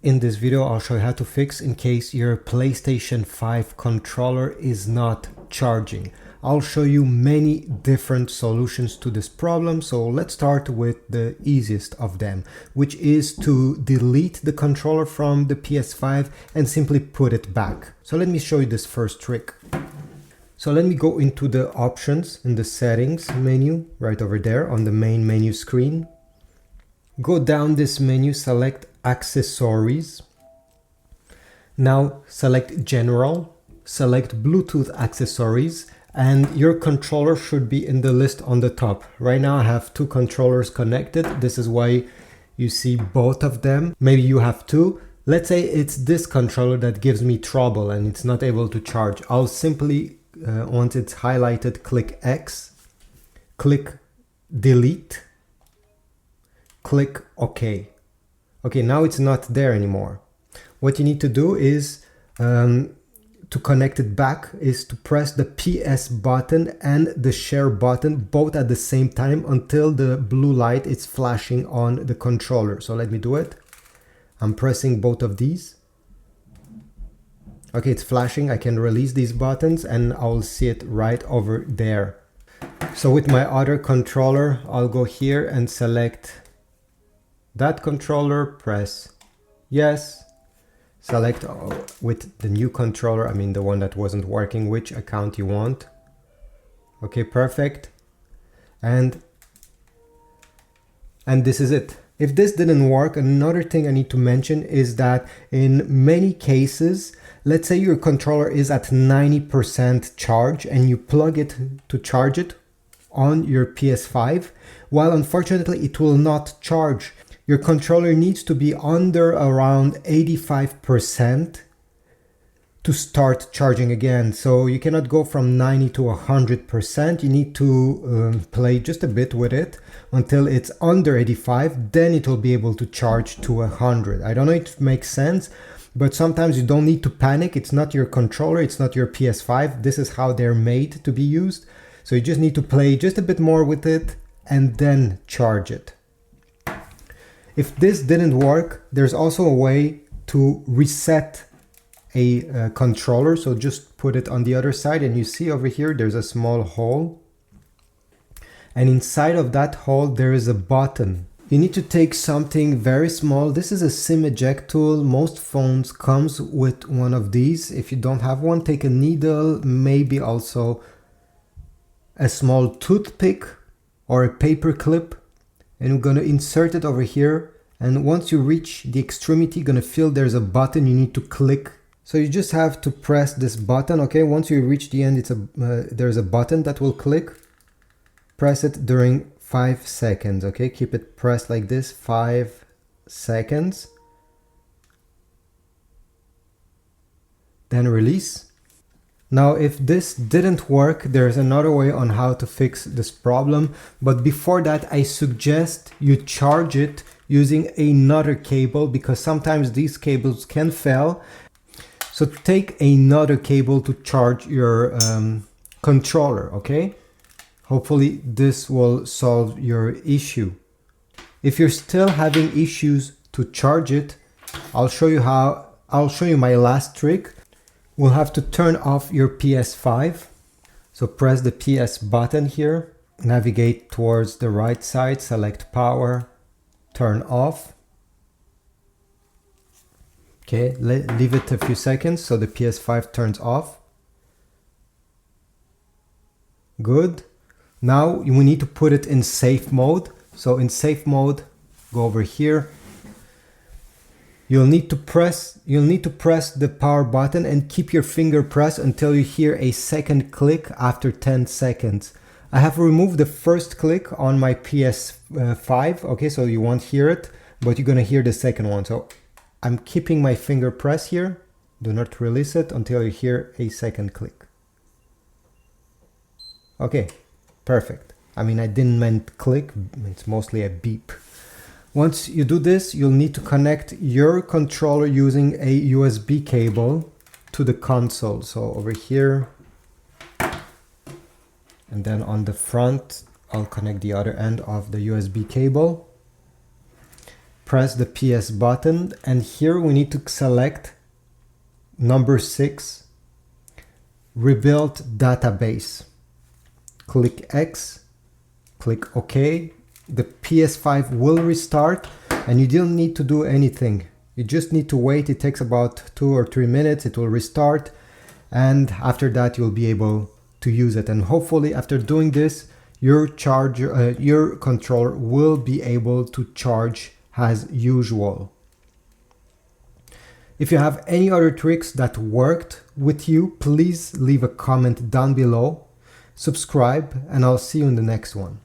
In this video, I'll show you how to fix in case your PlayStation 5 controller is not charging. I'll show you many different solutions to this problem, so let's start with the easiest of them, which is to delete the controller from the PS5 and simply put it back. So let me show you this first trick. So let me go into the options in the settings menu right over there on the main menu screen. Go down this menu, select accessories. Now select general, select Bluetooth accessories, and your controller should be in the list on the top. Right now I have two controllers connected. This is why you see both of them. Maybe you have two. Let's say it's this controller that gives me trouble and it's not able to charge. I'll simply, once it's highlighted, click X, click delete, click OK. Okay, now it's not there anymore. What you need to do is, to connect it back, is to press the PS button and the share button both at the same time until the blue light is flashing on the controller. So let me do it. I'm pressing both of these. Okay, it's flashing. I can release these buttons and I'll see it right over there. So with my other controller, I'll go here and select that controller, press yes, select with the new controller, I mean the one that wasn't working, which account you want. Okay, perfect. And this is it. If this didn't work, another thing I need to mention is that in many cases, let's say your controller is at 90% charge and you plug it to charge it on your PS5, while unfortunately it will not charge. Your controller needs to be under around 85% to start charging again. So you cannot go from 90 to 100%. You need to play just a bit with it until it's under 85. Then it will be able to charge to 100. I don't know if it makes sense, but sometimes you don't need to panic. It's not your controller. It's not your PS5. This is how they're made to be used. So you just need to play just a bit more with it and then charge it. If this didn't work, there's also a way to reset a controller. So just put it on the other side and you see over here there's a small hole. And inside of that hole there is a button. You need to take something very small. This is a SIM eject tool. Most phones comes with one of these. If you don't have one, take a needle, maybe also a small toothpick or a paper clip. And we're going to insert it over here, and once you reach the extremity, you're going to feel there's a button you need to click. So you just have to press this button. Okay, once you reach the end, there's a button that will click. Press it during 5 seconds. Okay, keep it pressed like this, 5 seconds. Then release. Now, if this didn't work, there's another way on how to fix this problem. But before that, I suggest you charge it using another cable, because sometimes these cables can fail. So take another cable to charge your controller, okay? Hopefully this will solve your issue. If you're still having issues to charge it, I'll show you my last trick. We'll have to turn off your PS5. So press the PS button here, navigate towards the right side, select power, turn off. Okay, leave it a few seconds so the PS5 turns off. Good. Now we need to put it in safe mode. So in safe mode, go over here. You'll need to press the power button and keep your finger pressed until you hear a second click after 10 seconds. I have removed the first click on my PS5, okay, so you won't hear it, but you're gonna hear the second one. So I'm keeping my finger pressed here. Do not release it until you hear a second click. Okay, perfect. I mean, I didn't mean click, it's mostly a beep. Once you do this, you'll need to connect your controller using a USB cable to the console. So over here, and then on the front, I'll connect the other end of the USB cable. press the PS button, and here we need to select number 6, rebuild database. Click X, click OK. The PS5 will restart and you don't need to do anything. You just need to wait. It takes about 2 or 3 minutes. It will restart, and after that you'll be able to use it. And hopefully after doing this, your controller will be able to charge as usual. If you have any other tricks that worked with you, please leave a comment down below. Subscribe, and I'll see you in the next one.